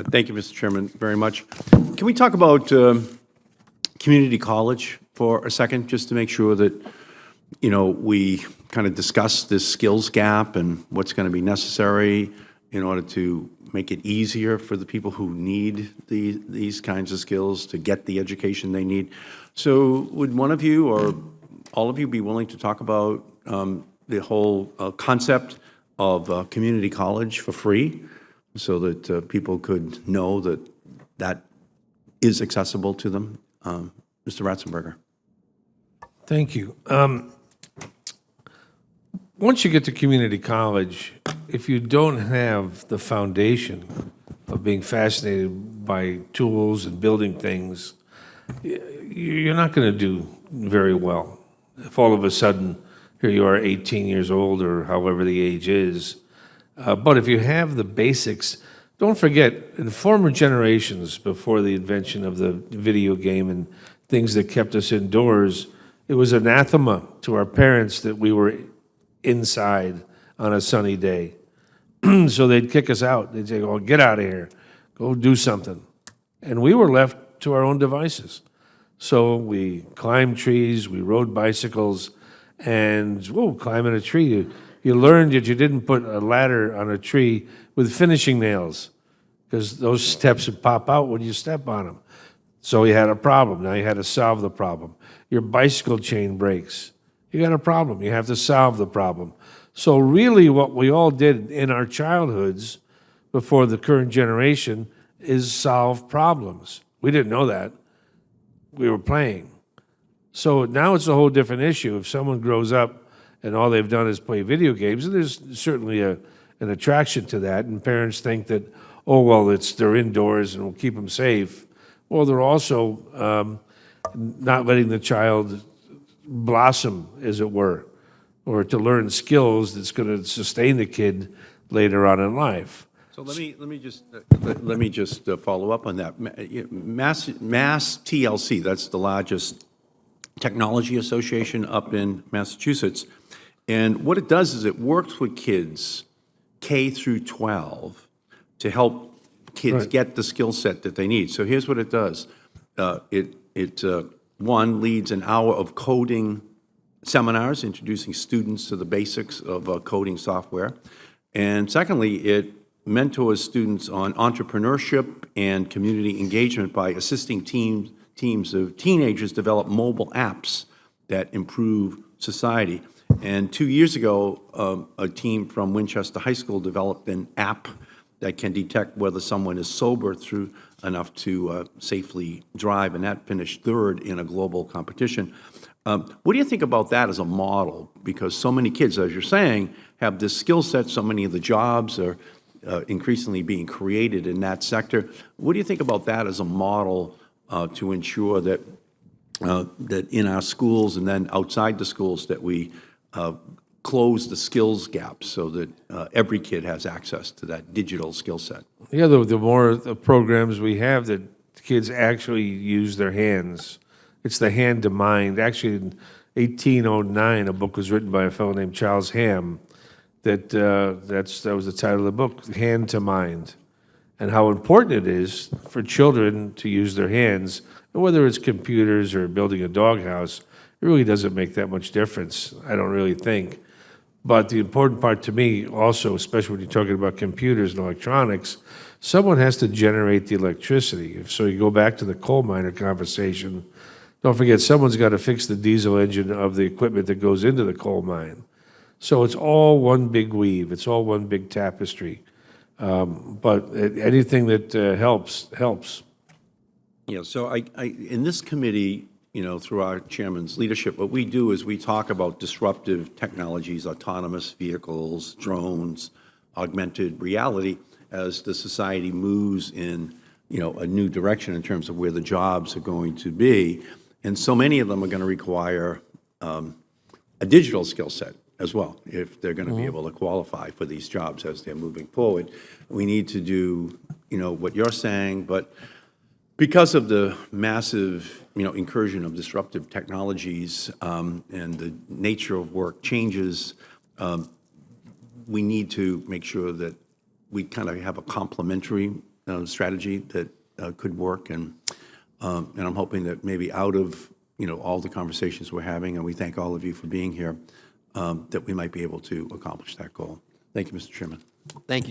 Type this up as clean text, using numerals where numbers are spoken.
Thank you, Mr. Chairman, very much. Can we talk about community college for a second, just to make sure that, we kind of discuss this skills gap and what's going to be necessary in order to make it easier for the people who need these kinds of skills to get the education they need. So would one of you or all of you be willing to talk about the whole concept of community college for free so that people could know that that is accessible to them? Mr. Ratzenberger. Thank you. Once you get to community college, if you don't have the foundation of being fascinated by tools and building things, you're not going to do very well. If all of a sudden, here you are 18 years old or however the age is, but if you have the basics, don't forget, in former generations before the invention of the video game and things that kept us indoors, it was anathema to our parents that we were inside on a sunny day. So they'd kick us out. They'd say, oh, get out of here. Go do something. And we were left to our own devices. So we climbed trees, we rode bicycles, and climbing a tree. You learned that you didn't put a ladder on a tree with finishing nails because those steps would pop out when you step on them. So you had a problem. Now you had to solve the problem. Your bicycle chain breaks. You got a problem. You have to solve the problem. So really what we all did in our childhoods before the current generation is solve problems. We didn't know that. We were playing. So now it's a whole different issue. If someone grows up and all they've done is play video games, and there's certainly an attraction to that, and parents think that, oh, well, they're indoors and we'll keep them safe. Well, they're also not letting the child blossom, as it were, or to learn skills that's going to sustain the kid later on in life. So let me just follow up on that. Mass TLC, that's the largest technology association up in Massachusetts, and what it does is it works with kids K through 12 to help kids get the skill set that they need. So here's what it does. One, leads an hour of coding seminars, introducing students to the basics of coding software. And secondly, it mentors students on entrepreneurship and community engagement by assisting teams of teenagers develop mobile apps that improve society. And 2 years ago, a team from Winchester High School developed an app that can detect whether someone is sober through enough to safely drive, and that finished third in a global competition. What do you think about that as a model? Because so many kids, as you're saying, have this skill set, so many of the jobs are increasingly being created in that sector. What do you think about that as a model to ensure that, that in our schools and then outside the schools that we close the skills gap so that every kid has access to that digital skill set? Yeah, the more the programs we have that kids actually use their hands. It's the hand to mind. Actually, in 1809, a book was written by a fellow named Charles Ham that was the title of the book, Hand to Mind, and how important it is for children to use their hands. And whether it's computers or building a doghouse, it really doesn't make that much difference, I don't really think. But the important part to me also, especially when you're talking about computers and electronics, someone has to generate the electricity. So you go back to the coal miner conversation, don't forget someone's got to fix the diesel engine of the equipment that goes into the coal mine. So it's all one big weave. It's all one big tapestry. But anything that helps. Yeah, so in this committee, through our chairman's leadership, what we do is we talk about disruptive technologies, autonomous vehicles, drones, augmented reality, as the society moves in, a new direction in terms of where the jobs are going to be. And so many of them are going to require a digital skill set as well, if they're going to be able to qualify for these jobs as they're moving forward. We need to do, what you're saying, but because of the massive, incursion of disruptive technologies and the nature of work changes, we need to make sure that we kind of have a complementary strategy that could work, and I'm hoping that maybe out of, all the conversations we're having, and we thank all of you for being here, that we might be able to accomplish that goal. Thank you, Mr. Chairman. Thank you.